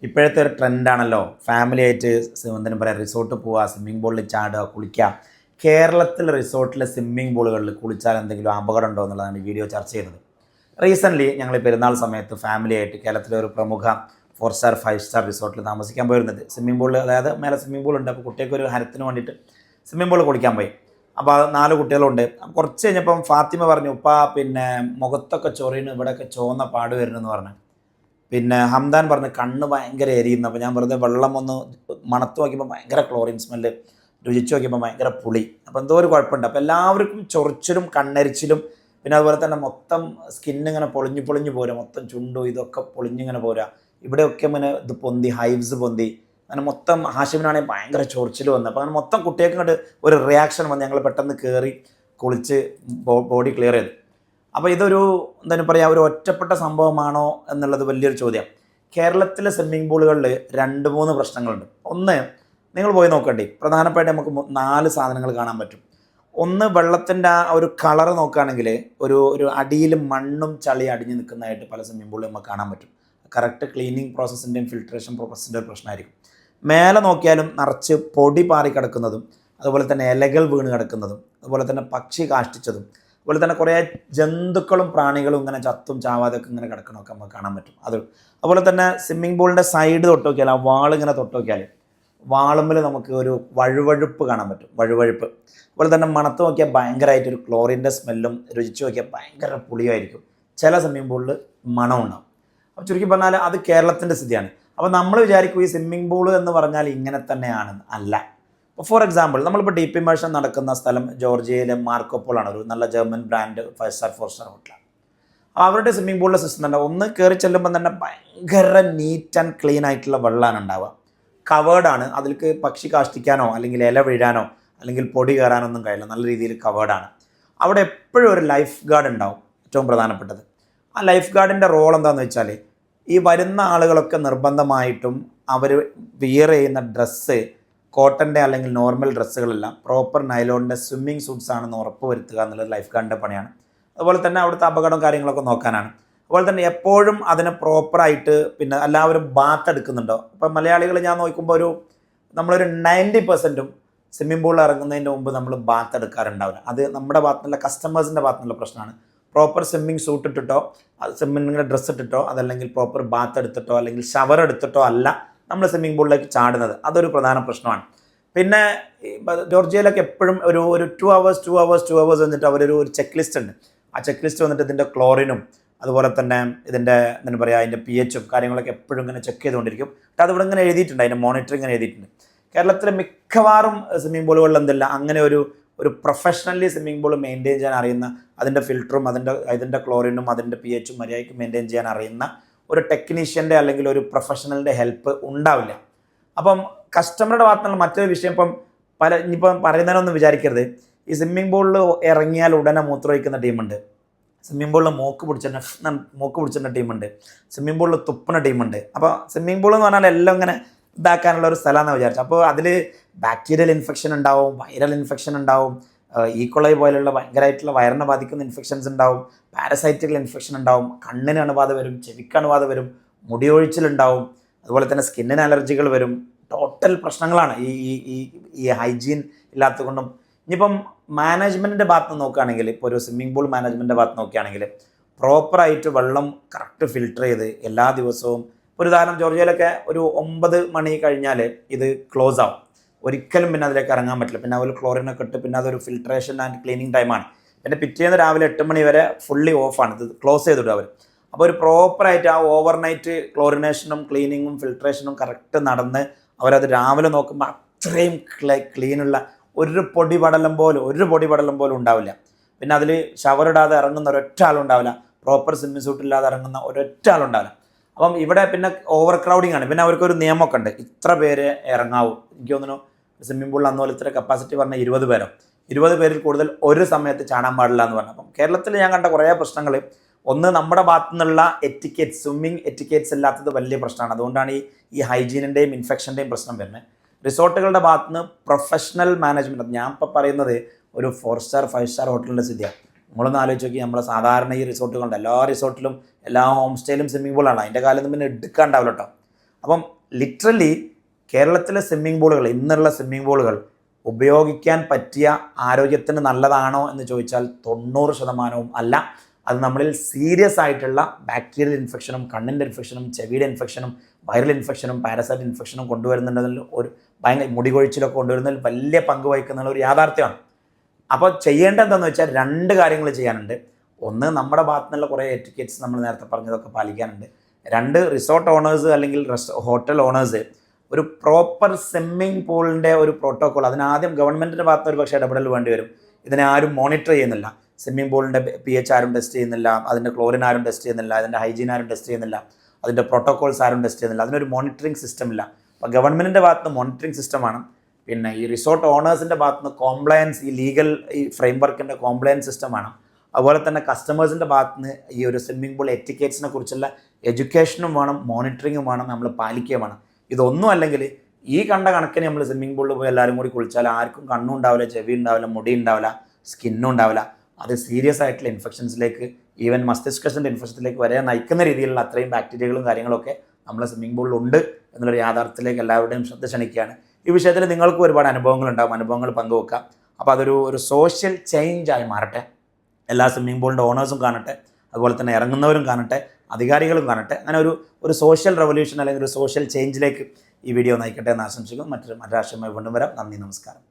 ഇപ്പോഴത്തെ ഒരു ട്രെൻഡാണല്ലോ ഫാമിലി ആയിട്ട് എന്തെങ്കിലും പറയാം റിസോർട്ട് പോവുക, സ്വിമ്മിംഗ് പൂളിൽ ചാടുക, കുളിക്കുക. കേരളത്തിൽ റിസോർട്ടിലെ സ്വിമ്മിംഗ് പൂളുകളിൽ കുളിച്ചാൽ എന്തെങ്കിലും അപകടം ഉണ്ടോ എന്നുള്ളതാണ് ഈ വീഡിയോ ചർച്ച ചെയ്യുന്നത്. റീസെൻ്റ്ലി ഞങ്ങൾ പെരുന്നാൾ സമയത്ത് ഫാമിലി ആയിട്ട് കേരളത്തിലെ ഒരു പ്രമുഖ 4 സ്റ്റാർ 5 സ്റ്റാർ റിസോർട്ടിൽ താമസിക്കാൻ പോയിരുന്നത്. സ്വിമ്മിംഗ് പൂളിൽ, അതായത് മേലെ സ്വിമ്മിംഗ് പൂൾ ഉണ്ട്. അപ്പോൾ കുട്ടികൾക്ക് ഒരു ഹരത്തിന് വേണ്ടിയിട്ട് സ്വിമ്മിംഗ് പൂളിൽ കുളിക്കാൻ പോയി. അപ്പോൾ അത് 4 കുട്ടികളുണ്ട്. കുറച്ച് കഴിഞ്ഞപ്പം ഫാത്തിമ പറഞ്ഞു, ഉപ്പ പിന്നെ മുഖത്തൊക്കെ ചൊറിയുന്നു, ഇവിടെയൊക്കെ ചുവന്ന പാട് വരുന്നെന്ന് പറഞ്ഞു. പിന്നെ ഹംദാൻ പറഞ്ഞ് കണ്ണ് ഭയങ്കര എരിയുന്നു. അപ്പോൾ ഞാൻ വെറുതെ വെള്ളം ഒന്ന് മണത്ത് നോക്കിയപ്പോൾ ഭയങ്കര ക്ലോറിൻ സ്മെല്ല്, രുചിച്ച് നോക്കിയപ്പോൾ ഭയങ്കര പുളി. അപ്പോൾ എന്തോ ഒരു കുഴപ്പമുണ്ട്. അപ്പോൾ എല്ലാവർക്കും ചൊറിച്ചിലും കണ്ണരിച്ചിലും പിന്നെ അതുപോലെ തന്നെ മൊത്തം സ്കിന്നിങ്ങനെ പൊളിഞ്ഞു പോരുക, മൊത്തം ചുണ്ടും ഇതൊക്കെ പൊളിഞ്ഞിങ്ങനെ പോരുക. ഇവിടെയൊക്കെ ഇങ്ങനെ ഇത് പൊന്തി, ഹൈവ്സ് പൊന്തി, അങ്ങനെ മൊത്തം ഹാഷിമിനാണെങ്കിൽ ഭയങ്കര ചൊറിച്ചിൽ വന്നു. അപ്പോൾ അങ്ങനെ മൊത്തം കുട്ടികൾക്ക് ഇങ്ങോട്ട് ഒരു റിയാക്ഷൻ വന്ന് ഞങ്ങൾ പെട്ടെന്ന് കയറി കുളിച്ച് ബോഡി ക്ലിയർ ചെയ്തു. അപ്പോൾ ഇതൊരു എന്താണ് പറയുക, ഒരു ഒറ്റപ്പെട്ട സംഭവമാണോ എന്നുള്ളത് വലിയൊരു ചോദ്യം. കേരളത്തിലെ സ്വിമ്മിംഗ് പൂളുകളിൽ 2-3 പ്രശ്നങ്ങളുണ്ട്. ഒന്ന്, നിങ്ങൾ പോയി നോക്കണ്ടേ, പ്രധാനമായിട്ട് നമുക്ക് 4 സാധനങ്ങൾ കാണാൻ പറ്റും. ഒന്ന്, വെള്ളത്തിൻ്റെ ആ ഒരു കളറ് നോക്കുകയാണെങ്കിൽ ഒരു അടിയിൽ മണ്ണും ചളി അടിഞ്ഞ് നിൽക്കുന്നതായിട്ട് പല സ്വിമ്മിംഗ് പൂളിൽ നമുക്ക് കാണാൻ പറ്റും. കറക്റ്റ് ക്ലീനിങ് പ്രോസസ്സിൻ്റെയും ഫിൽട്രേഷൻ പ്രോസസ്സിൻ്റെ ഒരു പ്രശ്നമായിരിക്കും. മേലെ നോക്കിയാലും നിറച്ച് പൊടി പാറി കിടക്കുന്നതും, അതുപോലെ തന്നെ ഇലകൾ വീണ് കിടക്കുന്നതും, അതുപോലെ തന്നെ പക്ഷി കാഷ്ടിച്ചതും, അതുപോലെ തന്നെ കുറേ ജന്തുക്കളും പ്രാണികളും ഇങ്ങനെ ചത്തും ചാവാതൊക്കെ ഇങ്ങനെ കിടക്കണമൊക്കെ നമുക്ക് കാണാൻ പറ്റും. അതുപോലെ തന്നെ സ്വിമ്മിംഗ് പൂളിൻ്റെ സൈഡ് തൊട്ട് നോക്കിയാൽ, ആ വാളിങ്ങനെ തൊട്ട് നോക്കിയാൽ വാളുമ്പിൽ നമുക്ക് ഒരു വഴുവഴുപ്പ് കാണാൻ പറ്റും, വഴുവഴുപ്പ്. അതുപോലെ തന്നെ മണത്ത് നോക്കിയാൽ ഭയങ്കരമായിട്ടൊരു ക്ലോറിൻ്റെ സ്മെല്ലും, രുചിച്ച് നോക്കിയാൽ ഭയങ്കര പുളിയായിരിക്കും. ചില സ്വിമ്മിംഗ് പൂളിൽ മണം ഉണ്ടാവും. അപ്പോൾ ചുരുക്കി പറഞ്ഞാൽ അത് കേരളത്തിൻ്റെ സ്ഥിതിയാണ്. അപ്പോൾ നമ്മൾ വിചാരിക്കും ഈ സ്വിമ്മിംഗ് പൂൾ എന്ന് പറഞ്ഞാൽ ഇങ്ങനെ തന്നെയാണ്. അല്ല. ഇപ്പോൾ ഫോർ എക്സാമ്പിൾ, നമ്മളിപ്പോൾ ഡീപ്പ് ഇമേഴ്ഷൻ നടക്കുന്ന സ്ഥലം ജോർജിയയിലെ മാർക്കോപോളാണ്, ഒരു നല്ല ജർമ്മൻ ബ്രാൻഡ് 5 സ്റ്റാർ 4 സ്റ്റാർ ഹോട്ടലാണ്. അവരുടെ സ്വിമ്മിംഗ് പൂളിലെ സിസ്റ്റം തന്നെ, ഒന്ന് കയറി ചെല്ലുമ്പോൾ തന്നെ ഭയങ്കര നീറ്റ് ആൻഡ് ക്ലീൻ ആയിട്ടുള്ള വെള്ളമാണ് ഉണ്ടാവുക. കവേർഡാണ്. അതിലേക്ക് പക്ഷി കാഷ്ടിക്കാനോ അല്ലെങ്കിൽ ഇല വീഴാനോ അല്ലെങ്കിൽ പൊടി കയറാനോ ഒന്നും കഴിയില്ല. നല്ല രീതിയിൽ കവേർഡാണ്. അവിടെ എപ്പോഴും ഒരു ലൈഫ് ഗാർഡ് ഉണ്ടാവും. ഏറ്റവും പ്രധാനപ്പെട്ടത് ആ ലൈഫ് ഗാർഡിൻ്റെ റോൾ എന്താണെന്ന് വെച്ചാൽ, ഈ വരുന്ന ആളുകളൊക്കെ നിർബന്ധമായിട്ടും അവർ വിയർ ചെയ്യുന്ന ഡ്രസ്സ് കോട്ടൻ്റെ അല്ലെങ്കിൽ നോർമൽ ഡ്രസ്സുകളെല്ലാം പ്രോപ്പർ നൈലോണിൻ്റെ സ്വിമ്മിങ് സൂട്ട്സ് ആണെന്ന് ഉറപ്പ് വരുത്തുക എന്നുള്ളത് ലൈഫ് ഗാർഡിൻ്റെ പണിയാണ്. അതുപോലെ തന്നെ അവിടുത്തെ അപകടവും കാര്യങ്ങളൊക്കെ നോക്കാനാണ്. അതുപോലെ തന്നെ എപ്പോഴും അതിനെ പ്രോപ്പറായിട്ട് പിന്നെ എല്ലാവരും ബാത്ത് എടുക്കുന്നുണ്ടോ. ഇപ്പം മലയാളികൾ ഞാൻ നോക്കുമ്പോൾ നമ്മളൊരു 90%ഉം സ്വിമ്മിംഗ് പൂളിൽ ഇറങ്ങുന്നതിൻ്റെ മുമ്പ് നമ്മൾ ബാത്ത് എടുക്കാറുണ്ടാവില്ല. അത് നമ്മുടെ ഭാഗത്തുനിന്നുള്ള കസ്റ്റമേഴ്സിൻ്റെ ഭാഗത്തുനിന്നുള്ള പ്രശ്നമാണ്. പ്രോപ്പർ സ്വിമ്മിങ് സൂട്ട് ഇട്ടിട്ടോ, സ്വിമ്മിങ്ങിൻ്റെ ഡ്രസ്സ് ഇട്ടിട്ടോ, അതല്ലെങ്കിൽ പ്രോപ്പർ ബാത്ത് എടുത്തിട്ടോ അല്ലെങ്കിൽ ഷവർ എടുത്തിട്ടോ അല്ല നമ്മൾ സ്വിമ്മിംഗ് പൂളിലേക്ക് ചാടുന്നത്. അതൊരു പ്രധാന പ്രശ്നമാണ്. പിന്നെ ജോർജിയയിലൊക്കെ എപ്പോഴും ഒരു 2 hours വന്നിട്ട് അവരൊരു ചെക്ക് ലിസ്റ്റ് ഉണ്ട്. ആ ചെക്ക് ലിസ്റ്റ് വന്നിട്ട് ഇതിൻ്റെ ക്ലോറിനും അതുപോലെ തന്നെ ഇതിൻ്റെ എന്താ പറയുക, അതിൻ്റെ pHും കാര്യങ്ങളൊക്കെ എപ്പോഴും ഇങ്ങനെ ചെക്ക് ചെയ്തുകൊണ്ടിരിക്കും. എന്നിട്ട് അതിവിടെ ഇങ്ങനെ എഴുതിയിട്ടുണ്ട്, അതിൻ്റെ മോണിറ്ററിങ് ഇങ്ങനെ എഴുതിയിട്ടുണ്ട്. കേരളത്തിലെ മിക്കവാറും സ്വിമ്മിംഗ് പൂളുകളിൽ എന്തില്ല, അങ്ങനെ ഒരു പ്രൊഫഷണലി സ്വിമ്മിംഗ് പൂൾ മെയിൻറ്റെയിൻ ചെയ്യാൻ അറിയുന്ന, അതിൻ്റെ ഫിൽറ്ററും അതിൻ്റെ ക്ലോറിനും അതിൻ്റെ pHും മര്യാദയ്ക്ക് മെയിൻറ്റെയിൻ ചെയ്യാൻ അറിയുന്ന ഒരു ടെക്നീഷ്യൻ്റെ അല്ലെങ്കിൽ ഒരു പ്രൊഫഷണലിൻ്റെ ഹെൽപ്പ് ഉണ്ടാവില്ല. അപ്പം കസ്റ്റമറുടെ ഭാഗത്തുനിന്നുള്ള മറ്റൊരു വിഷയം, ഇനിയിപ്പം പറയുന്നതിനൊന്നും വിചാരിക്കരുത്. ഈ സ്വിമ്മിംഗ് പൂളിൽ ഇറങ്ങിയാൽ ഉടനെ മൂത്രമൊഴിക്കുന്ന ടീമുണ്ട്, സ്വിമ്മിംഗ് പൂളിൽ മൂക്ക് പിടിച്ചിട്ടുള്ള ടീമുണ്ട്, സ്വിമ്മിംഗ് പൂളിൽ തുപ്പുന്ന ടീമുണ്ട്. അപ്പോൾ സ്വിമ്മിംഗ് പൂൾ എന്ന് പറഞ്ഞാൽ എല്ലാം ഇങ്ങനെ ഇതാക്കാനുള്ള ഒരു സ്ഥലമാണെന്ന് വിചാരിച്ചു. അപ്പോൾ അതിൽ ബാക്ടീരിയൽ ഇൻഫെക്ഷൻ ഉണ്ടാവും, വൈറൽ ഇൻഫെക്ഷൻ ഉണ്ടാവും, ഈക്കോളൈ പോലുള്ള ഭയങ്കരമായിട്ടുള്ള വയറിനെ ബാധിക്കുന്ന ഇൻഫെക്ഷൻസ് ഉണ്ടാവും, പാരസൈറ്റിക്കൽ ഇൻഫെക്ഷൻ ഉണ്ടാവും, കണ്ണിന് അണുബാധ വരും, ചെവിക്ക് അണുബാധ വരും, മുടിയൊഴിച്ചിലുണ്ടാവും, അതുപോലെ തന്നെ സ്കിന്നിന് അലർജികൾ വരും. ടോട്ടൽ പ്രശ്നങ്ങളാണ് ഈ ഹൈജീൻ ഇല്ലാത്തത് കൊണ്ടും. ഇനിയിപ്പം മാനേജ്മെൻറ്റിൻ്റെ ഭാഗത്ത് നിന്ന് നോക്കുകയാണെങ്കിൽ, ഇപ്പോൾ ഒരു സ്വിമ്മിംഗ് പൂൾ മാനേജ്മെൻറ്റിൻ്റെ ഭാഗത്ത് നോക്കുകയാണെങ്കിൽ പ്രോപ്പറായിട്ട് വെള്ളം കറക്റ്റ് ഫിൽട്ടർ ചെയ്ത് എല്ലാ ദിവസവും, ഒരു ഉദാഹരണം ജോർജിയയിലൊക്കെ ഒരു 9 മണി കഴിഞ്ഞാൽ ഇത് ക്ലോസ് ആവും. ഒരിക്കലും പിന്നെ അതിലേക്ക് ഇറങ്ങാൻ പറ്റില്ല. പിന്നെ അതുപോലെ ക്ലോറിനൊക്കെ ഇട്ട് പിന്നെ അതൊരു ഫിൽട്രേഷൻ ആൻഡ് ക്ലീനിങ് ടൈമാണ്. പിന്നെ പിറ്റേന്ന് രാവിലെ 8 മണി വരെ ഫുള്ളി ഓഫാണ്, ഇത് ക്ലോസ് ചെയ്തിടും അവർ. അപ്പോൾ ഒരു പ്രോപ്പറായിട്ട് ആ ഓവർനൈറ്റ് ക്ലോറിനേഷനും ക്ലീനിങ്ങും ഫിൽട്രേഷനും കറക്റ്റ് നടന്ന് അവരത് രാവിലെ നോക്കുമ്പോൾ അത്രയും ക്ലീനുള്ള ഒരു പൊടി പടലം പോലും ഉണ്ടാവില്ല. പിന്നെ അതിൽ ഷവർ ഇടാതെ ഇറങ്ങുന്ന ഒരൊറ്റ ആളുണ്ടാവില്ല, പ്രോപ്പർ സ്വിമ്മിംഗ് സൂട്ട് ഇല്ലാതെ ഇറങ്ങുന്ന ഒരൊറ്റ ആളുണ്ടാവില്ല. അപ്പം ഇവിടെ പിന്നെ ഓവർ ക്രൗഡിങ് ആണ്. പിന്നെ അവർക്കൊരു നിയമമൊക്കെ ഉണ്ട്, ഇത്ര പേര് ഇറങ്ങാവൂ. എനിക്ക് തോന്നുന്നു സ്വിമ്മിംഗ് പൂളിൽ അന്നുപോലെ ഇത്ര കപ്പാസിറ്റി പറഞ്ഞാൽ 20 പേരിൽ കൂടുതൽ ഒരു സമയത്ത് ചാടാൻ പാടില്ല എന്ന് പറഞ്ഞു. അപ്പം കേരളത്തിൽ ഞാൻ കണ്ട കുറേ പ്രശ്നങ്ങൾ, ഒന്ന് നമ്മുടെ ഭാഗത്തു നിന്നുള്ള സ്വിമ്മിംഗ് എറ്റിക്കേറ്റ്സ് ഇല്ലാത്തത് വലിയ പ്രശ്നമാണ്. അതുകൊണ്ടാണ് ഈ ഹൈജീനിൻ്റെയും ഇൻഫെക്ഷൻ്റെയും പ്രശ്നം വരുന്നത്. റിസോർട്ടുകളുടെ ഭാഗത്തുനിന്ന് പ്രൊഫഷണൽ മാനേജ്മെൻറ്റ്, ഞാൻ ഇപ്പോൾ പറയുന്നത് ഒരു 4 സ്റ്റാർ 5 സ്റ്റാർ ഹോട്ടലിൻ്റെ സ്ഥിതിയാണ്. നമ്മളൊന്ന് ആലോചിച്ച് നോക്കി, നമ്മുടെ സാധാരണ ഈ റിസോർട്ടുകളുണ്ട്, എല്ലാ റിസോർട്ടിലും എല്ലാ ഹോം സ്റ്റേയിലും സ്വിമ്മിംഗ് പൂളാണ്. അതിൻ്റെ കാലം പിന്നെ എടുക്കാണ്ടാവില്ല കേട്ടോ. അപ്പം ലിറ്ററലി കേരളത്തിലെ സ്വിമ്മിംഗ് പൂളുകൾ, ഇന്നുള്ള സ്വിമ്മിംഗ് പൂളുകൾ ഉപയോഗിക്കാൻ പറ്റിയ ആരോഗ്യത്തിന് നല്ലതാണോ എന്ന് ചോദിച്ചാൽ 90% അല്ല. അത് നമ്മളിൽ സീരിയസ് ആയിട്ടുള്ള ബാക്ടീരിയൽ ഇൻഫെക്ഷനും കണ്ണിൻ്റെ ഇൻഫെക്ഷനും ചെവിയുടെ ഇൻഫെക്ഷനും വൈറൽ ഇൻഫെക്ഷനും പാരസൈറ്റ് ഇൻഫെക്ഷനും കൊണ്ടുവരുന്നതിൽ ഒരു ഭയങ്കര മുടികൊഴിച്ചിലൊക്കെ കൊണ്ടുവരുന്നതിൽ വലിയ പങ്ക് വഹിക്കുന്ന ഒരു യാഥാർത്ഥ്യമാണ്. അപ്പോൾ ചെയ്യേണ്ടത് എന്താണെന്ന് വെച്ചാൽ 2 കാര്യങ്ങൾ ചെയ്യാനുണ്ട്. ഒന്ന്, നമ്മുടെ ഭാഗത്തു നിന്നുള്ള കുറേ എറ്റിക്കറ്റ്സ് നമ്മൾ നേരത്തെ പറഞ്ഞതൊക്കെ പാലിക്കാനുണ്ട്. 2, റിസോർട്ട് ഓണേഴ്സ് അല്ലെങ്കിൽ ഹോട്ടൽ ഓണേഴ്സ് ഒരു പ്രോപ്പർ സ്വിമ്മിംഗ് പൂളിൻ്റെ ഒരു പ്രോട്ടോക്കോൾ, അതിനാദ്യം ഗവൺമെൻറ്റിൻ്റെ ഭാഗത്ത് ഒരു പക്ഷേ ഇടപെടൽ വേണ്ടി വരും. ഇതിനെ ആരും മോണിറ്റർ ചെയ്യുന്നില്ല. സ്വിമ്മിംഗ് പൂളിൻ്റെ pH ആരും ടെസ്റ്റ് ചെയ്യുന്നില്ല, അതിൻ്റെ ക്ലോറിൻ ആരും ടെസ്റ്റ് ചെയ്യുന്നില്ല, അതിൻ്റെ ഹൈജീൻ ആരും ടെസ്റ്റ് ചെയ്യുന്നില്ല, അതിൻ്റെ പ്രോട്ടോക്കോൾസ് ആരും ടെസ്റ്റ് ചെയ്യുന്നില്ല. അതിനൊരു മോണിറ്ററിംഗ് സിസ്റ്റം ഇല്ല. അപ്പോൾ ഗവൺമെൻറ്റിൻ്റെ ഭാഗത്ത് മോണിറ്ററിംഗ് സിസ്റ്റമാണ്. പിന്നെ ഈ റിസോർട്ട് ഓണേഴ്സിൻ്റെ ഭാഗത്തുനിന്ന് കോംപ്ലയൻസ്, ഈ ലീഗൽ ഈ ഫ്രെയിംവർക്കിൻ്റെ കോംപ്ലയൻസ് സിസ്റ്റമാണ്. അതുപോലെ തന്നെ കസ്റ്റമേഴ്സിൻ്റെ ഭാഗത്തുനിന്ന് ഈ ഒരു സ്വിമ്മിംഗ് പൂൾ എറ്റിക്കേറ്റ്സിനെ കുറിച്ചുള്ള എഡ്യൂക്കേഷനും വേണം, മോണിറ്ററിങ്ങും വേണം, നമ്മൾ പാലിക്കുകയും വേണം. ഇതൊന്നും അല്ലെങ്കിൽ ഈ കണ്ട കണക്കിന് നമ്മൾ സ്വിമ്മിംഗ് പൂളിൽ പോയി എല്ലാവരും കൂടി കുളിച്ചാൽ ആർക്കും കണ്ണും ഉണ്ടാവില്ല, ചെവി ഉണ്ടാവില്ല, മുടി ഉണ്ടാവില്ല, സ്കിന്നും ഉണ്ടാവില്ല. അത് സീരിയസ് ആയിട്ടുള്ള ഇൻഫെക്ഷൻസിലേക്ക്, ഈവൻ മസ്തിഷ്കത്തിൻ്റെ ഇൻഫെക്ഷനിലേക്ക് വരെ നയിക്കുന്ന രീതിയിലുള്ള അത്രയും ബാക്ടീരിയകളും കാര്യങ്ങളൊക്കെ നമ്മൾ സ്വിമ്മിംഗ് പൂളിലുണ്ട് എന്നുള്ളൊരു യാഥാർത്ഥ്യത്തിലേക്ക് എല്ലാവരുടെയും ശ്രദ്ധ ക്ഷണിക്കുകയാണ്. ഈ വിഷയത്തിൽ നിങ്ങൾക്കും ഒരുപാട് അനുഭവങ്ങളുണ്ടാകും, അനുഭവങ്ങൾ പങ്കുവെക്കാം. അപ്പോൾ അതൊരു സോഷ്യൽ ചേഞ്ചായി മാറട്ടെ. എല്ലാ സ്വിമ്മിംഗ് പൂളിൻ്റെ ഓണേഴ്സും കാണട്ടെ, അതുപോലെ തന്നെ ഇറങ്ങുന്നവരും കാണട്ടെ, അധികാരികളും കാണട്ടെ. അങ്ങനെ ഒരു സോഷ്യൽ റെവല്യൂഷൻ അല്ലെങ്കിൽ ഒരു സോഷ്യൽ ചേഞ്ചിലേക്ക് ഈ വീഡിയോ നയിക്കട്ടെ എന്ന് ആശംസിക്കുന്നു. മറ്റൊരു രാഷ്ട്രീയമായി വീണ്ടും വരാം. നന്ദി, നമസ്കാരം.